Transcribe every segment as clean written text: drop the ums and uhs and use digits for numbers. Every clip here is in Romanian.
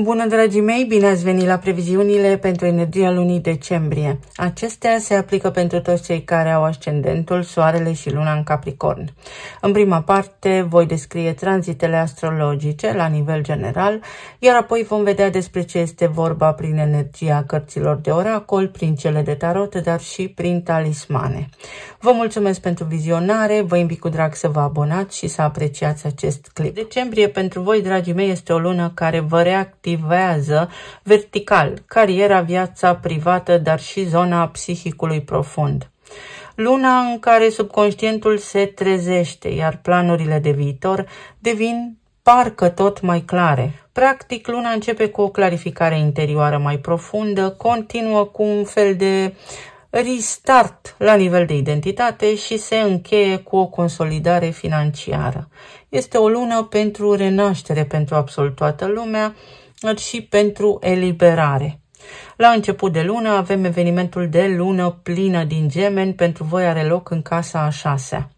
Bună, dragii mei! Bine ați venit la previziunile pentru energia lunii decembrie. Acestea se aplică pentru toți cei care au ascendentul, soarele și luna în Capricorn. În prima parte voi descrie tranzitele astrologice la nivel general, iar apoi vom vedea despre ce este vorba prin energia cărților de oracol, prin cele de tarot, dar și prin talismane. Vă mulțumesc pentru vizionare, vă invit cu drag să vă abonați și să apreciați acest clip. Decembrie pentru voi, dragii mei, este o lună care vă reactivează vertical cariera, viața privată, dar și zona psihicului profund. Luna în care subconștientul se trezește, iar planurile de viitor devin parcă tot mai clare. Practic, luna începe cu o clarificare interioară mai profundă, continuă cu un fel de restart la nivel de identitate și se încheie cu o consolidare financiară. Este o lună pentru renaștere pentru absolut toată lumea, dar și pentru eliberare. La început de lună avem evenimentul de lună plină din Gemeni, pentru voi are loc în casa a 6-a.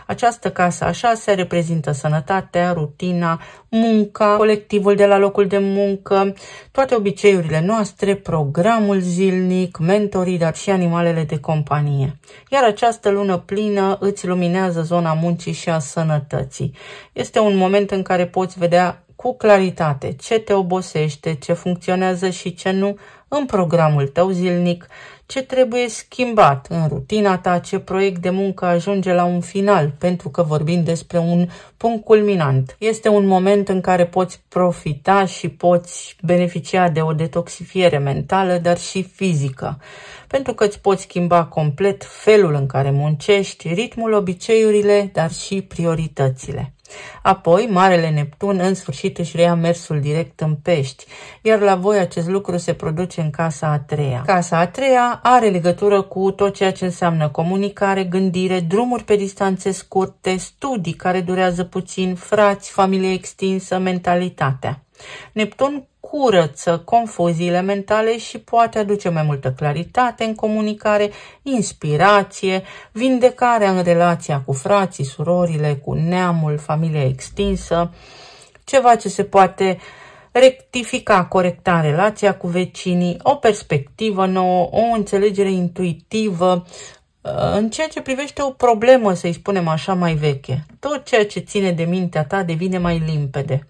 Această casă a 6-a reprezintă sănătatea, rutina, munca, colectivul de la locul de muncă, toate obiceiurile noastre, programul zilnic, mentorii, dar și animalele de companie. Iar această lună plină îți luminează zona muncii și a sănătății. Este un moment în care poți vedea cu claritate ce te obosește, ce funcționează și ce nu în programul tău zilnic, ce trebuie schimbat în rutina ta, ce proiect de muncă ajunge la un final, pentru că vorbim despre un punct culminant. Este un moment în care poți profita și poți beneficia de o detoxifiere mentală, dar și fizică, pentru că îți poți schimba complet felul în care muncești, ritmul, obiceiurile, dar și prioritățile. Apoi, Marele Neptun în sfârșit își reia mersul direct în Pești, iar la voi acest lucru se produce în casa a 3-a. Casa a 3-a are legătură cu tot ceea ce înseamnă comunicare, gândire, drumuri pe distanțe scurte, studii care durează puțin, frați, familie extinsă, mentalitatea. Neptun curăță confuziile mentale și poate aduce mai multă claritate în comunicare, inspirație, vindecarea în relația cu frații, surorile, cu neamul, familia extinsă, ceva ce se poate rectifica, corecta relația cu vecinii, o perspectivă nouă, o înțelegere intuitivă în ceea ce privește o problemă, să-i spunem așa, mai veche. Tot ceea ce ține de mintea ta devine mai limpede.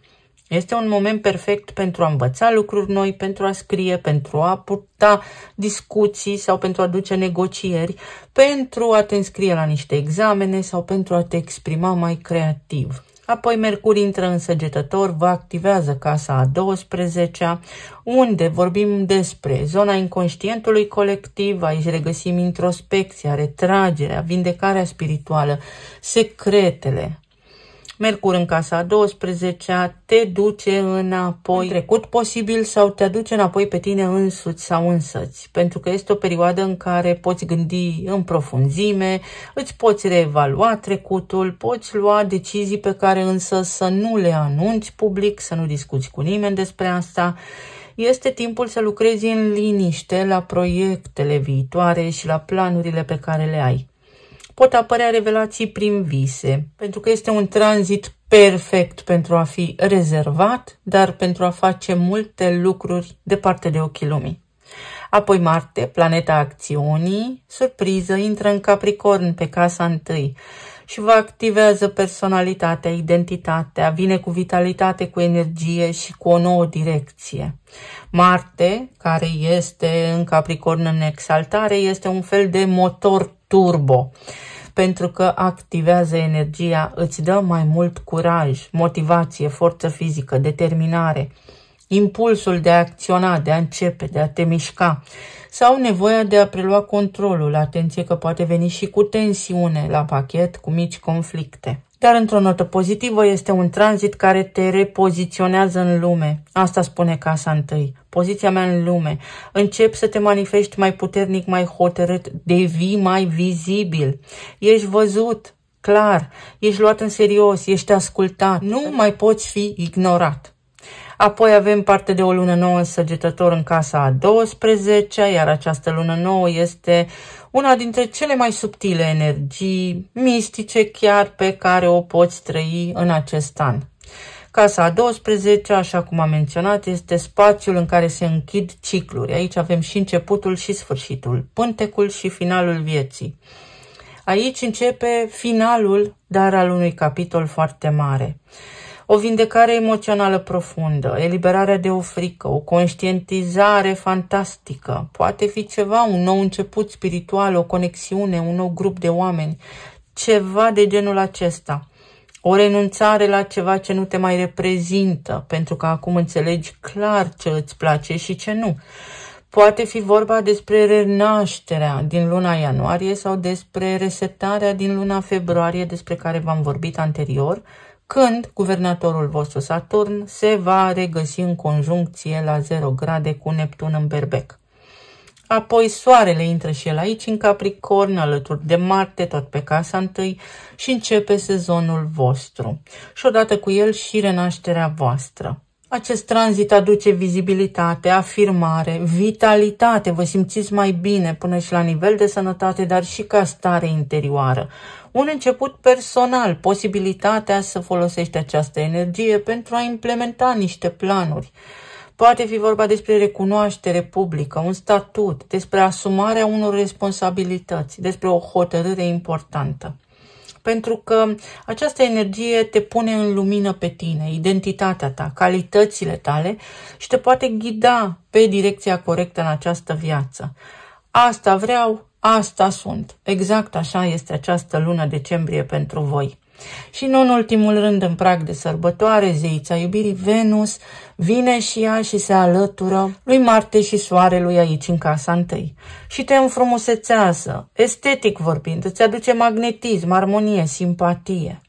Este un moment perfect pentru a învăța lucruri noi, pentru a scrie, pentru a purta discuții sau pentru a duce negocieri, pentru a te înscrie la niște examene sau pentru a te exprima mai creativ. Apoi Mercur intră în Săgetător, vă activează casa a 12-a, unde vorbim despre zona inconștientului colectiv, aici regăsim introspecția, retragerea, vindecarea spirituală, secretele. Mercur în casa a 12-a te duce înapoi în trecut posibil sau te aduce înapoi pe tine însuți sau însăți, pentru că este o perioadă în care poți gândi în profunzime, îți poți reevalua trecutul, poți lua decizii pe care însă să nu le anunți public, să nu discuți cu nimeni despre asta. Este timpul să lucrezi în liniște la proiectele viitoare și la planurile pe care le ai. Pot apărea revelații prin vise, pentru că este un tranzit perfect pentru a fi rezervat, dar pentru a face multe lucruri departe de ochii lumii. Apoi Marte, planeta acțiunii, surpriză, intră în Capricorn pe casa 1 și vă activează personalitatea, identitatea, vine cu vitalitate, cu energie și cu o nouă direcție. Marte, care este în Capricorn în exaltare, este un fel de motor turbo, pentru că activează energia, îți dă mai mult curaj, motivație, forță fizică, determinare, impulsul de a acționa, de a începe, de a te mișca sau nevoia de a prelua controlul. Atenție că poate veni și cu tensiune la pachet, cu mici conflicte. Dar într-o notă pozitivă este un tranzit care te repoziționează în lume. Asta spune casa 1. Poziția mea în lume. Începi să te manifesti mai puternic, mai hotărât, devii mai vizibil. Ești văzut, clar, ești luat în serios, ești ascultat. Nu mai poți fi ignorat. Apoi avem parte de o lună nouă în Săgetător în casa a 12-a, iar această lună nouă este una dintre cele mai subtile energii mistice chiar pe care o poți trăi în acest an. Casa a 12, așa cum am menționat, este spațiul în care se închid cicluri. Aici avem și începutul și sfârșitul, pântecul și finalul vieții. Aici începe finalul, dar al unui capitol foarte mare. O vindecare emoțională profundă, eliberarea de o frică, o conștientizare fantastică. Poate fi ceva, un nou început spiritual, o conexiune, un nou grup de oameni, ceva de genul acesta. O renunțare la ceva ce nu te mai reprezintă, pentru că acum înțelegi clar ce îți place și ce nu. Poate fi vorba despre renașterea din luna ianuarie sau despre resetarea din luna februarie, despre care v-am vorbit anterior, când guvernatorul vostru Saturn se va regăsi în conjuncție la 0 grade cu Neptun în Berbec. Apoi Soarele intră și el aici în Capricorn, alături de Marte, tot pe casa 1, și începe sezonul vostru. Și odată cu el și renașterea voastră. Acest tranzit aduce vizibilitate, afirmare, vitalitate, vă simțiți mai bine până și la nivel de sănătate, dar și ca stare interioară. Un început personal, posibilitatea să folosești această energie pentru a implementa niște planuri. Poate fi vorba despre recunoaștere publică, un statut, despre asumarea unor responsabilități, despre o hotărâre importantă. Pentru că această energie te pune în lumină pe tine, identitatea ta, calitățile tale și te poate ghida pe direcția corectă în această viață. Asta vreau, asta sunt. Exact așa este această lună decembrie pentru voi. Și nu în ultimul rând, în prag de sărbătoare, zeița iubirii Venus vine și ea și se alătură lui Marte și Soarelui aici în casa 1 și te înfrumusețează, estetic vorbind, îți aduce magnetism, armonie, simpatie.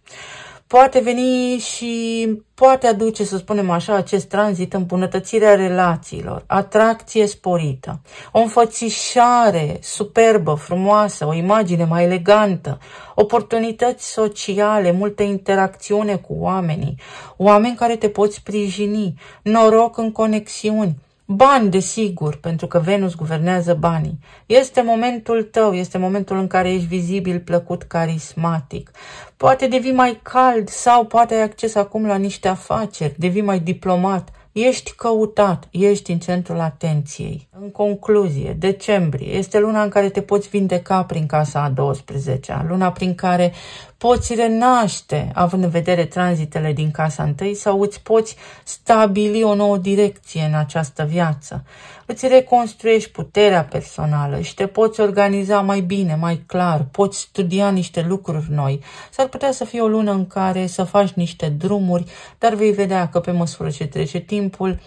Poate veni și poate aduce, să spunem așa, acest tranzit îmbunătățirea relațiilor, atracție sporită, o înfățișare superbă, frumoasă, o imagine mai elegantă, oportunități sociale, multă interacțiune cu oamenii, oameni care te pot sprijini, noroc în conexiuni, bani, desigur, pentru că Venus guvernează banii. Este momentul tău, este momentul în care ești vizibil, plăcut, carismatic. Poate devii mai cald sau poate ai acces acum la niște afaceri, devii mai diplomat. Ești căutat, ești în centrul atenției. În concluzie, decembrie este luna în care te poți vindeca prin casa a 12-a, luna prin care poți renaște, având în vedere tranzitele din casa 1, sau îți poți stabili o nouă direcție în această viață. Îți reconstruiești puterea personală și te poți organiza mai bine, mai clar, poți studia niște lucruri noi. S-ar putea să fie o lună în care să faci niște drumuri, dar vei vedea că pe măsură ce trece timpul,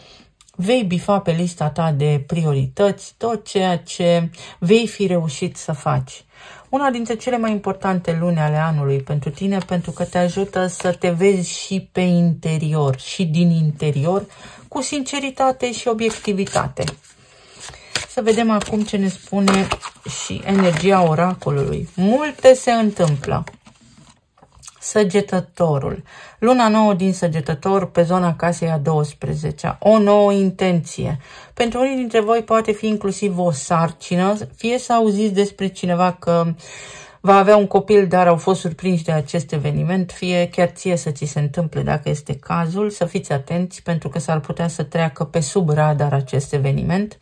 vei bifa pe lista ta de priorități tot ceea ce vei fi reușit să faci. Una dintre cele mai importante luni ale anului pentru tine, pentru că te ajută să te vezi și pe interior și din interior, cu sinceritate și obiectivitate. Să vedem acum ce ne spune și energia oracolului. Multe se întâmplă. Săgetătorul. Luna nouă din Săgetător pe zona casei a 12-a. O nouă intenție. Pentru unii dintre voi poate fi inclusiv o sarcină, fie să auziți despre cineva că va avea un copil, dar au fost surprinși de acest eveniment, fie chiar ție să ți se întâmple dacă este cazul, să fiți atenți pentru că s-ar putea să treacă pe sub radar acest eveniment.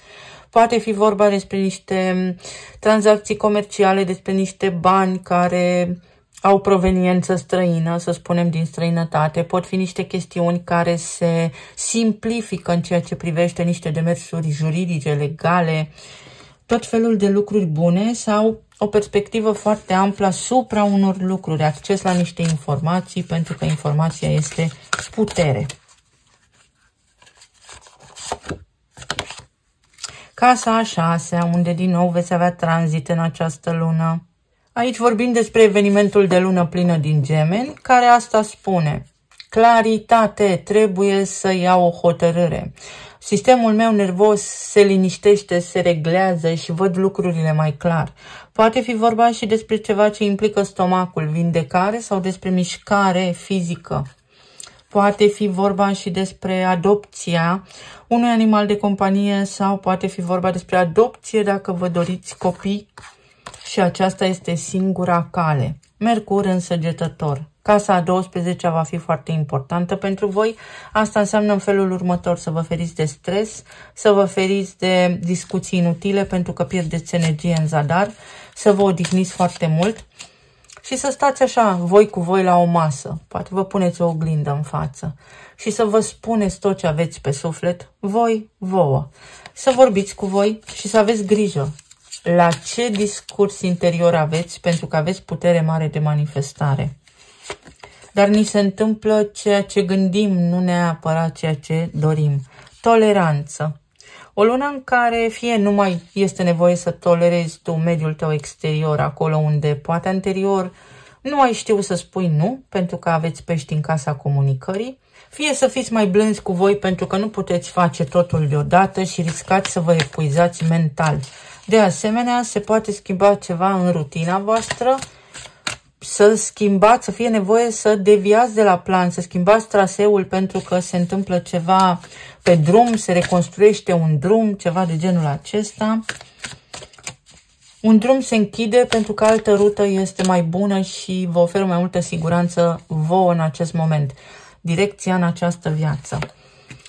Poate fi vorba despre niște tranzacții comerciale, despre niște bani care au proveniență străină, să spunem din străinătate. Pot fi niște chestiuni care se simplifică în ceea ce privește niște demersuri juridice, legale, tot felul de lucruri bune sau o perspectivă foarte amplă asupra unor lucruri, acces la niște informații, pentru că informația este putere. Casa a 6-a, unde din nou veți avea tranzit în această lună. Aici vorbim despre evenimentul de lună plină din Gemeni, care asta spune. Claritate, trebuie să iau o hotărâre. Sistemul meu nervos se liniștește, se reglează și văd lucrurile mai clar. Poate fi vorba și despre ceva ce implică stomacul, vindecare sau despre mișcare fizică. Poate fi vorba și despre adopția unui animal de companie sau poate fi vorba despre adopție dacă vă doriți copii și aceasta este singura cale. Mercur în Săgetător. Casa a 12-a va fi foarte importantă pentru voi. Asta înseamnă în felul următor: să vă feriți de stres, să vă feriți de discuții inutile pentru că pierdeți energie în zadar, să vă odihniți foarte mult și să stați așa, voi cu voi la o masă. Poate vă puneți o oglindă în față și să vă spuneți tot ce aveți pe suflet, voi, vouă. Să vorbiți cu voi și să aveți grijă la ce discurs interior aveți, pentru că aveți putere mare de manifestare. Dar ni se întâmplă ceea ce gândim, nu neapărat ceea ce dorim. Toleranță. O lună în care fie nu mai este nevoie să tolerezi tu mediul tău exterior, acolo unde poate anterior nu ai știut să spui nu, pentru că aveți pești în casa comunicării, fie să fiți mai blânzi cu voi, pentru că nu puteți face totul deodată și riscați să vă epuizați mental. De asemenea, se poate schimba ceva în rutina voastră, să schimbați, să fie nevoie să deviați de la plan, să schimbați traseul pentru că se întâmplă ceva pe drum, se reconstruiește un drum, ceva de genul acesta. Un drum se închide pentru că altă rută este mai bună și vă oferă mai multă siguranță vouă în acest moment. Direcția în această viață.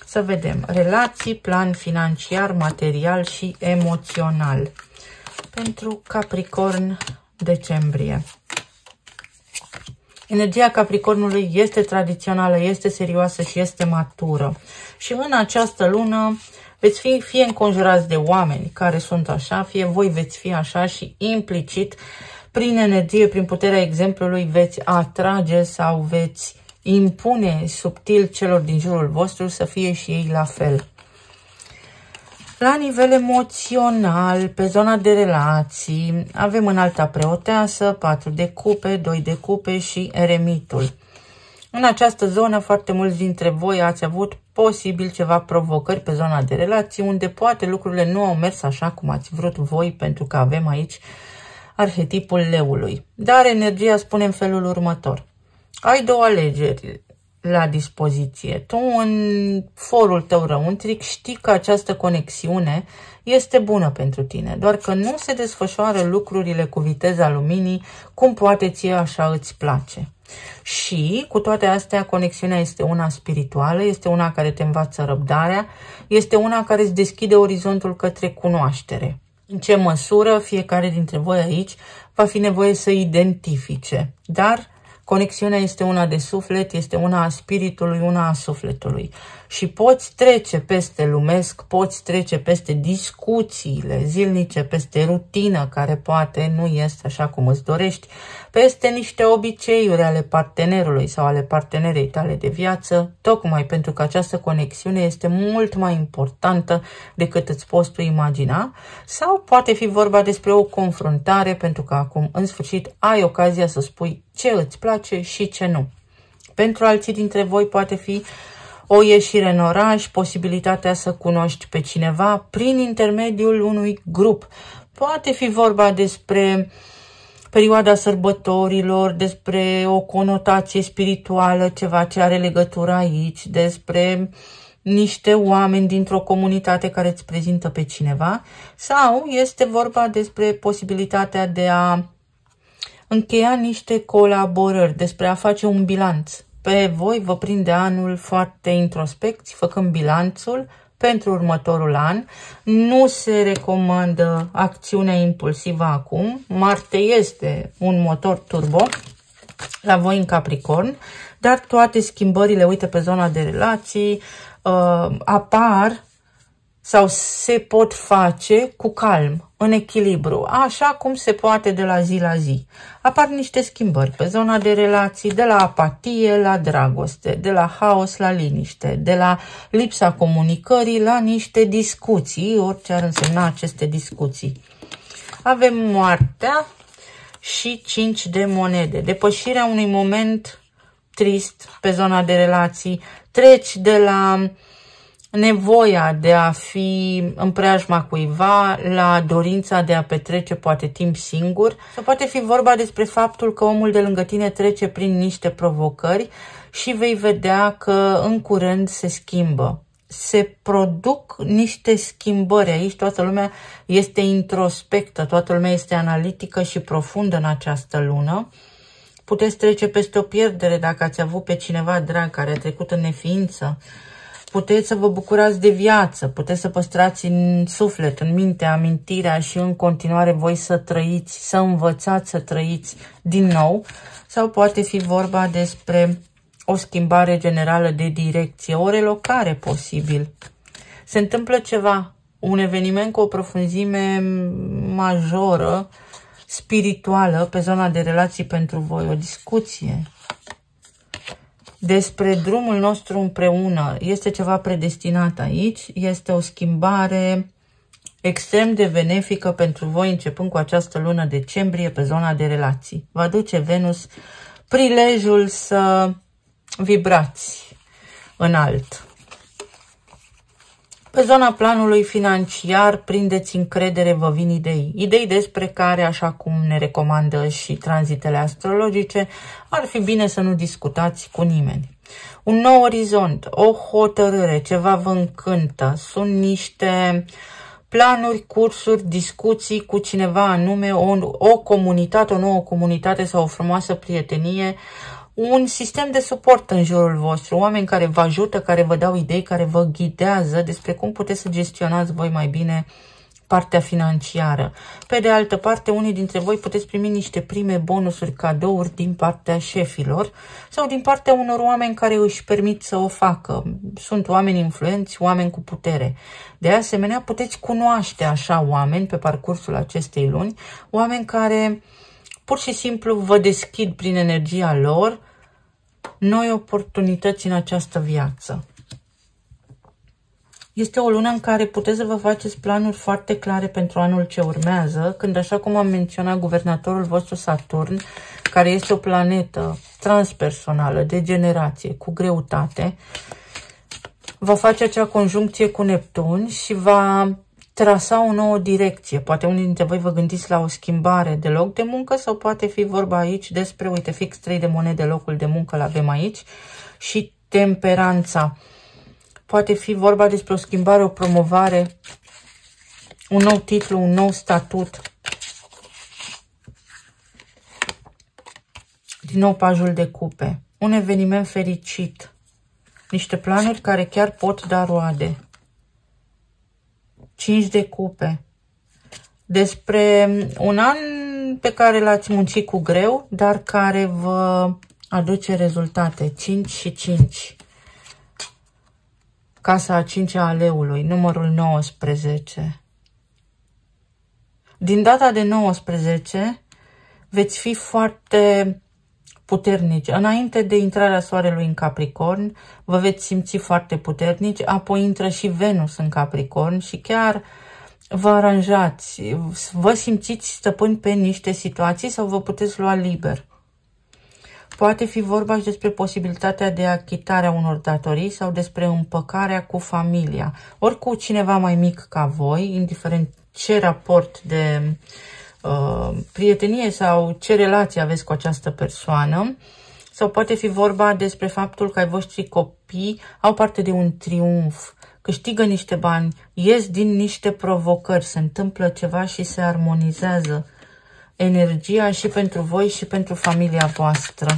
Să vedem. Relații, plan financiar, material și emoțional. Pentru Capricorn, decembrie. Energia Capricornului este tradițională, este serioasă și este matură. Și în această lună veți fi fie înconjurați de oameni care sunt așa, fie voi veți fi așa și implicit, prin energie, prin puterea exemplului, veți atrage sau veți impune subtil celor din jurul vostru să fie și ei la fel. La nivel emoțional, pe zona de relații, avem înalta preoteasă, 4 de cupe, 2 de cupe și eremitul. În această zonă, foarte mulți dintre voi ați avut posibil ceva provocări pe zona de relații, unde poate lucrurile nu au mers așa cum ați vrut voi, pentru că avem aici arhetipul leului. Dar energia spune în felul următor. Ai două alegeri la dispoziție. Tu în forul tău răuntric știi că această conexiune este bună pentru tine, doar că nu se desfășoară lucrurile cu viteza luminii cum poate ție așa îți place. Și cu toate astea, conexiunea este una spirituală, este una care te învață răbdarea, este una care îți deschide orizontul către cunoaștere. În ce măsură fiecare dintre voi aici va fi nevoie să identifice, dar conexiunea este una de suflet, este una a spiritului, una a sufletului. Și poți trece peste lumesc, poți trece peste discuțiile zilnice, peste rutină care poate nu este așa cum îți dorești, peste niște obiceiuri ale partenerului sau ale partenerei tale de viață, tocmai pentru că această conexiune este mult mai importantă decât îți poți tu imagina, sau poate fi vorba despre o confruntare, pentru că acum în sfârșit ai ocazia să spui ce îți place și ce nu. Pentru alții dintre voi poate fi o ieșire în oraș, posibilitatea să cunoști pe cineva prin intermediul unui grup. Poate fi vorba despre perioada sărbătorilor, despre o conotație spirituală, ceva ce are legătură aici, despre niște oameni dintr-o comunitate care îți prezintă pe cineva, sau este vorba despre posibilitatea de a încheia niște colaborări, despre a face un bilanț. Pe voi vă prinde anul foarte introspecți, făcând bilanțul pentru următorul an. Nu se recomandă acțiunea impulsivă acum. Marte este un motor turbo la voi în Capricorn, dar toate schimbările, uite, pe zona de relații, apar sau se pot face cu calm, în echilibru, așa cum se poate de la zi la zi. Apar niște schimbări pe zona de relații, de la apatie la dragoste, de la haos la liniște, de la lipsa comunicării la niște discuții, orice ar însemna aceste discuții. Avem moartea și 5 de monede, depășirea unui moment trist pe zona de relații, treci de la nevoia de a fi în preajma cuiva la dorința de a petrece poate timp singur, sau poate fi vorba despre faptul că omul de lângă tine trece prin niște provocări și vei vedea că în curând se schimbă. Se produc niște schimbări aici, toată lumea este introspectă, toată lumea este analitică și profundă în această lună, Puteți trece peste o pierdere dacă ați avut pe cineva drag care a trecut în neființă. Puteți să vă bucurați de viață, puteți să păstrați în suflet, în minte, amintirea și în continuare voi să trăiți, să învățați să trăiți din nou. Sau poate fi vorba despre o schimbare generală de direcție, o relocare posibil. Se întâmplă ceva, un eveniment cu o profunzime majoră, spirituală, pe zona de relații pentru voi, o discuție despre drumul nostru împreună. Este ceva predestinat aici, este o schimbare extrem de benefică pentru voi începând cu această lună decembrie pe zona de relații. Vă aduce Venus prilejul să vibrați înalt. Pe zona planului financiar, prindeți încredere, vă vin idei. Idei despre care, așa cum ne recomandă și tranzitele astrologice, ar fi bine să nu discutați cu nimeni. Un nou orizont, o hotărâre, ceva vă încântă, sunt niște planuri, cursuri, discuții cu cineva anume, o comunitate, o nouă comunitate sau o frumoasă prietenie, un sistem de suport în jurul vostru, oameni care vă ajută, care vă dau idei, care vă ghidează despre cum puteți să gestionați voi mai bine partea financiară. Pe de altă parte, unii dintre voi puteți primi niște prime bonusuri, cadouri din partea șefilor sau din partea unor oameni care își permit să o facă. Sunt oameni influenți, oameni cu putere. De asemenea, puteți cunoaște așa oameni pe parcursul acestei luni, oameni care pur și simplu vă deschid prin energia lor noi oportunități în această viață. Este o lună în care puteți să vă faceți planuri foarte clare pentru anul ce urmează, când, așa cum am menționat, guvernatorul vostru Saturn, care este o planetă transpersonală, de generație, cu greutate, va face acea conjuncție cu Neptun și va trasa o nouă direcție. Poate unii dintre voi vă gândiți la o schimbare de loc de muncă sau poate fi vorba aici despre, uite, fix 3 de monede, locul de muncă l-avem aici, și temperanța. Poate fi vorba despre o schimbare, o promovare, un nou titlu, un nou statut. Din nou pajul de cupe. Un eveniment fericit. Niște planuri care chiar pot da roade. 5 de cupe. Despre un an pe care l-ați muncit cu greu, dar care vă aduce rezultate. 5 și 5. Casa a 5-a a leului, numărul 19. Din data de 19 veți fi foarte puternici. Înainte de intrarea soarelui în Capricorn, vă veți simți foarte puternici, apoi intră și Venus în Capricorn și chiar vă aranjați, vă simțiți stăpâni pe niște situații sau vă puteți lua liber. Poate fi vorba și despre posibilitatea de achitare a unor datorii sau despre împăcarea cu familia, ori cu cineva mai mic ca voi, indiferent ce raport de prietenie sau ce relație aveți cu această persoană. Sau poate fi vorba despre faptul că ai voștri copii au parte de un triumf, câștigă niște bani, ies din niște provocări, se întâmplă ceva și se armonizează energia și pentru voi și pentru familia voastră.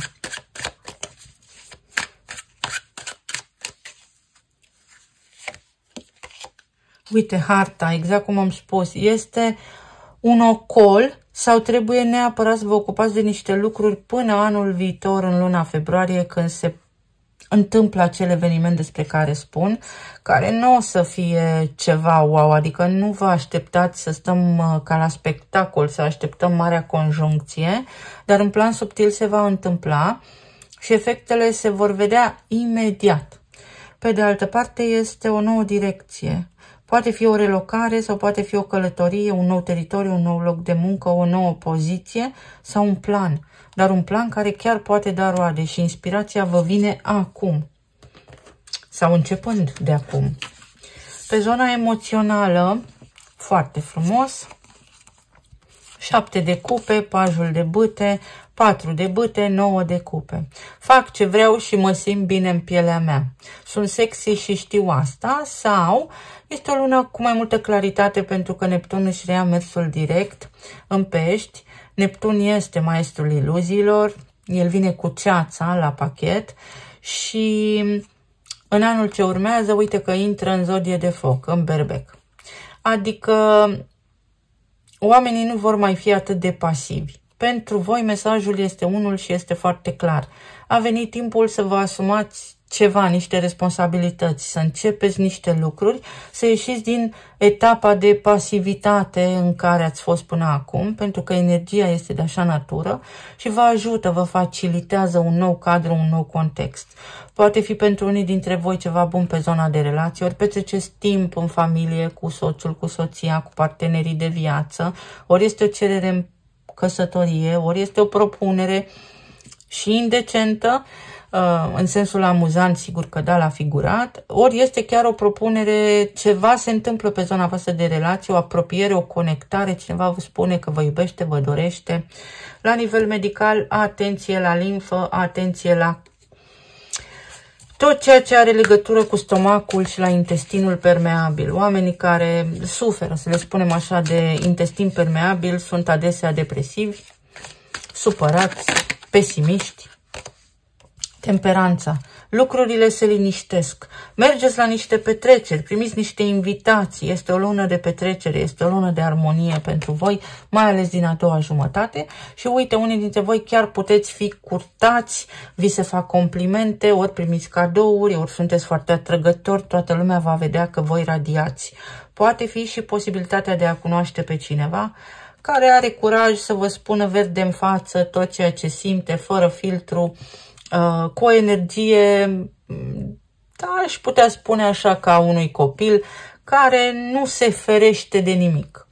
Uite, harta, exact cum am spus, este un ocol sau trebuie neapărat să vă ocupați de niște lucruri până anul viitor, în luna februarie, când se întâmplă acel eveniment despre care spun, care nu o să fie ceva wow, adică nu vă așteptați să stăm ca la spectacol, să așteptăm marea conjuncție, dar în plan subtil se va întâmpla și efectele se vor vedea imediat. Pe de altă parte, este o nouă direcție. Poate fi o relocare sau poate fi o călătorie, un nou teritoriu, un nou loc de muncă, o nouă poziție sau un plan. Dar un plan care chiar poate da roade și inspirația vă vine acum sau începând de acum. Pe zona emoțională, foarte frumos, 7 de cupe, pajul de bâte, 4 de bâte, 9 de cupe. Fac ce vreau și mă simt bine în pielea mea. Sunt sexy și știu asta, sau este o lună cu mai multă claritate pentru că Neptun își reia mersul direct în Pești. Neptun este maestrul iluziilor, el vine cu ceața la pachet și în anul ce urmează, uite că intră în zodie de foc, în berbec. Adică oamenii nu vor mai fi atât de pasivi. Pentru voi mesajul este unul și este foarte clar. A venit timpul să vă asumați ceva, niște responsabilități, să începeți niște lucruri, să ieșiți din etapa de pasivitate în care ați fost până acum, pentru că energia este de așa natură și vă ajută, vă facilitează un nou cadru, un nou context. Poate fi pentru unii dintre voi ceva bun pe zona de relații, ori petreceți timp în familie, cu soțul, cu soția, cu partenerii de viață, ori este o cerere în căsătorie, ori este o propunere și indecentă, în sensul amuzant, sigur că da, la figurat, ori este chiar o propunere, ceva se întâmplă pe zona voastră de relație, o apropiere, o conectare, cineva vă spune că vă iubește, vă dorește. La nivel medical, atenție la limfă, atenție la tot ceea ce are legătură cu stomacul și la intestinul permeabil. Oamenii care suferă, să le spunem așa, de intestin permeabil sunt adesea depresivi, supărați, pesimiști. Temperanța. Lucrurile se liniștesc. Mergeți la niște petreceri, primiți niște invitații. Este o lună de petrecere, este o lună de armonie pentru voi, mai ales din a doua jumătate. Și uite, unii dintre voi chiar puteți fi curtați, vi se fac complimente, ori primiți cadouri, ori sunteți foarte atrăgători, toată lumea va vedea că voi radiați. Poate fi și posibilitatea de a cunoaște pe cineva care are curaj să vă spună verde în față tot ceea ce simte, fără filtru, cu o energie, da, aș putea spune așa, ca unui copil care nu se ferește de nimic.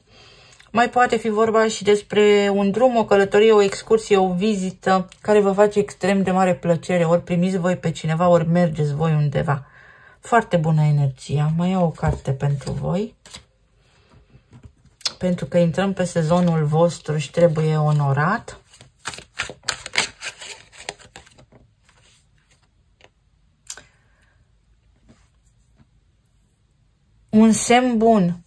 Mai poate fi vorba și despre un drum, o călătorie, o excursie, o vizită care vă face extrem de mare plăcere, ori primiți voi pe cineva, ori mergeți voi undeva. Foarte bună energia. Mai iau o carte pentru voi, pentru că intrăm pe sezonul vostru și trebuie onorat. Un semn bun.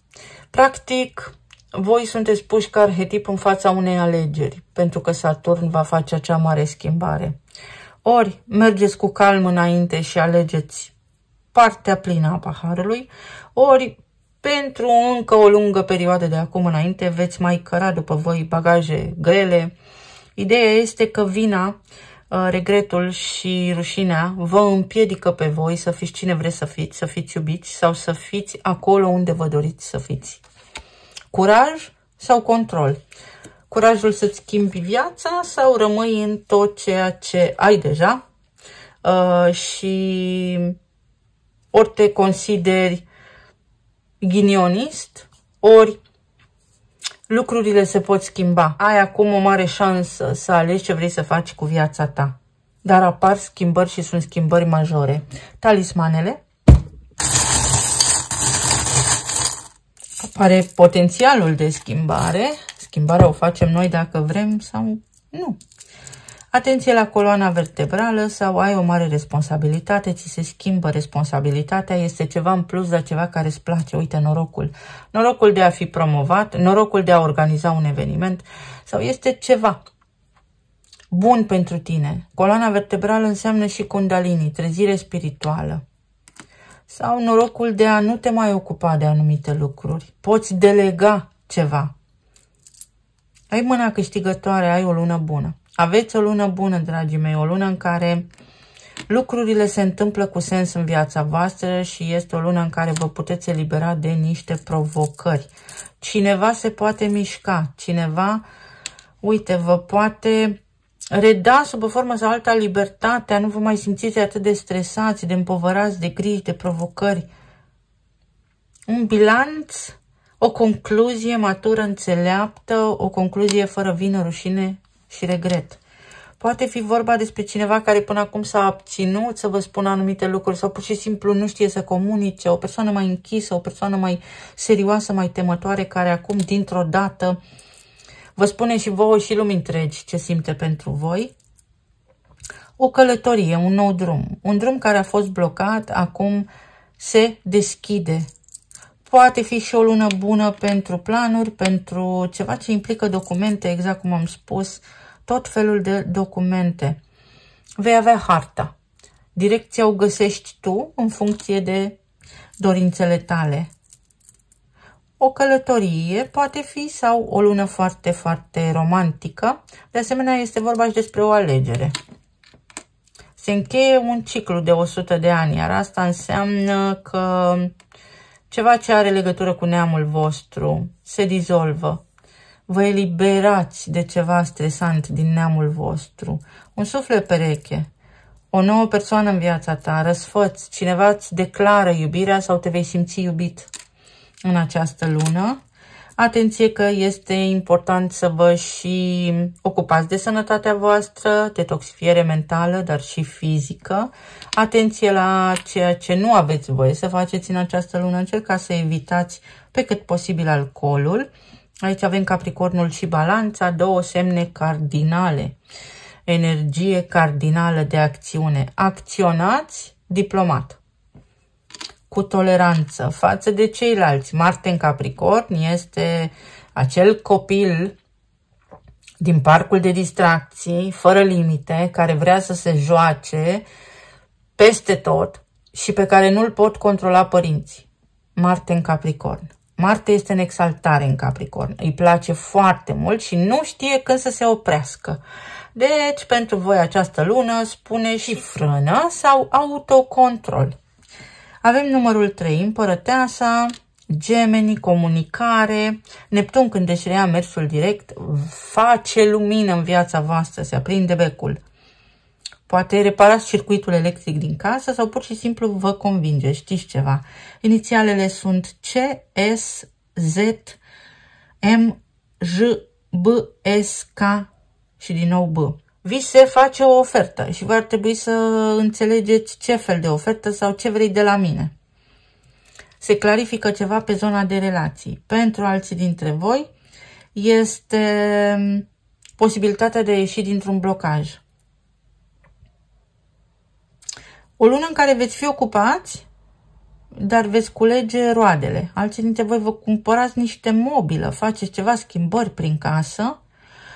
Practic, voi sunteți puși ca arhetip în fața unei alegeri, pentru că Saturn va face acea mare schimbare. Ori mergeți cu calm înainte și alegeți partea plină a paharului, ori pentru încă o lungă perioadă de acum înainte veți mai căra după voi bagaje grele. Ideea este că vina, regretul și rușinea vă împiedică pe voi să fiți cine vreți să fiți iubiți sau să fiți acolo unde vă doriți să fiți. Curaj sau control? Curajul să-ți schimbi viața sau rămâi în tot ceea ce ai deja și ori te consideri ghinionist, ori lucrurile se pot schimba. Ai acum o mare șansă să alegi ce vrei să faci cu viața ta. Dar apar schimbări și sunt schimbări majore. Talismanele. Apare potențialul de schimbare. Schimbarea o facem noi dacă vrem sau nu. Atenție la coloana vertebrală sau ai o mare responsabilitate, ți se schimbă responsabilitatea, este ceva în plus, dar ceva care îți place. Uite, norocul. Norocul de a fi promovat, norocul de a organiza un eveniment sau este ceva bun pentru tine. Coloana vertebrală înseamnă și Kundalini, trezire spirituală. Sau norocul de a nu te mai ocupa de anumite lucruri. Poți delega ceva. Ai mâna câștigătoare, ai o lună bună. Aveți o lună bună, dragii mei, o lună în care lucrurile se întâmplă cu sens în viața voastră și este o lună în care vă puteți elibera de niște provocări. Cineva se poate mișca, cineva, uite, vă poate reda sub o formă sau alta libertatea, nu vă mai simțiți atât de stresați, de împovărați, de griji, de provocări. Un bilanț, o concluzie matură, înțeleaptă, o concluzie fără vină, rușine și regret. Poate fi vorba despre cineva care până acum s-a abținut să vă spună anumite lucruri sau pur și simplu nu știe să comunice, o persoană mai închisă, o persoană mai serioasă, mai temătoare, care acum dintr-o dată vă spune și vouă și lumii întregi ce simte pentru voi. O călătorie, un nou drum. Un drum care a fost blocat, acum se deschide. Poate fi și o lună bună pentru planuri, pentru ceva ce implică documente, exact cum am spus, tot felul de documente. Vei avea harta. Direcția o găsești tu în funcție de dorințele tale. O călătorie poate fi sau o lună foarte, foarte romantică. De asemenea, este vorba și despre o alegere. Se încheie un ciclu de 100 de ani, iar asta înseamnă că ceva ce are legătură cu neamul vostru se dizolvă. Vă eliberați de ceva stresant din neamul vostru. Un suflet pereche, o nouă persoană în viața ta, răsfăți, cineva îți declară iubirea sau te vei simți iubit în această lună. Atenție că este important să vă și ocupați de sănătatea voastră, detoxifiere mentală, dar și fizică. Atenție la ceea ce nu aveți voie să faceți în această lună. Încercați să evitați pe cât posibil alcoolul. Aici avem Capricornul și Balanța, două semne cardinale. Energie cardinală de acțiune. Acționați diplomat, cu toleranță față de ceilalți. Marte în Capricorn este acel copil din parcul de distracții, fără limite, care vrea să se joace peste tot și pe care nu-l pot controla părinții. Marte în Capricorn. Marte este în exaltare în Capricorn. Îi place foarte mult și nu știe când să se oprească. Deci, pentru voi această lună spune și frână sau autocontrol. Avem numărul 3, Împărăteasa, Gemeni, comunicare. Neptun, când își reia mersul direct, face lumină în viața voastră, se aprinde becul. Poate reparați circuitul electric din casă sau pur și simplu vă convinge, știți ceva. Inițialele sunt C, S, Z, M, J, B, S, K și din nou B. Vi se face o ofertă și va trebui să înțelegeți ce fel de ofertă sau ce vrei de la mine. Se clarifică ceva pe zona de relații. Pentru alții dintre voi este posibilitatea de a ieși dintr-un blocaj. O lună în care veți fi ocupați, dar veți culege roadele. Alții dintre voi vă cumpărați niște mobilă, faceți ceva schimbări prin casă.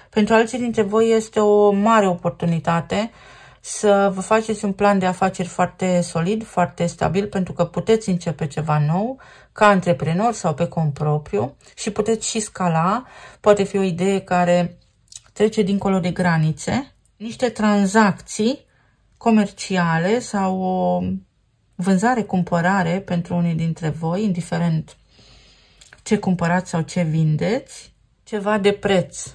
Pentru alții dintre voi este o mare oportunitate să vă faceți un plan de afaceri foarte solid, foarte stabil, pentru că puteți începe ceva nou ca antreprenor sau pe cont propriu și puteți și scala. Poate fi o idee care trece dincolo de granițe, niște tranzacții comerciale sau o vânzare-cumpărare pentru unii dintre voi, indiferent ce cumpărați sau ce vindeți, ceva de preț.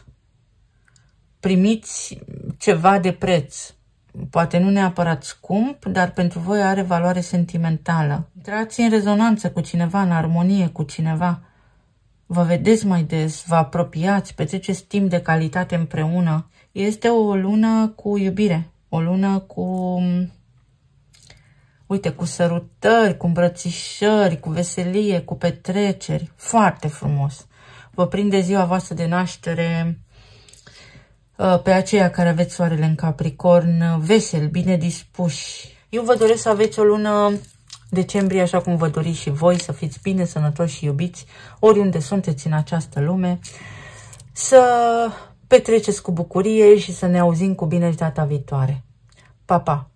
Primiți ceva de preț, poate nu neapărat scump, dar pentru voi are valoare sentimentală. Intrați în rezonanță cu cineva, în armonie cu cineva, vă vedeți mai des, vă apropiați, petreceți timp de calitate împreună. Este o lună cu iubire, o lună cu, uite, cu sărutări, cu îmbrățișări, cu veselie, cu petreceri, foarte frumos. Vă prinde ziua voastră de naștere pe aceia care aveți soarele în Capricorn, vesel, bine dispuși. Eu vă doresc să aveți o lună decembrie așa cum vă doriți și voi, să fiți bine, sănătoși și iubiți, oriunde sunteți în această lume, să petreceți cu bucurie și să ne auzim cu bine și data viitoare. Pa, pa!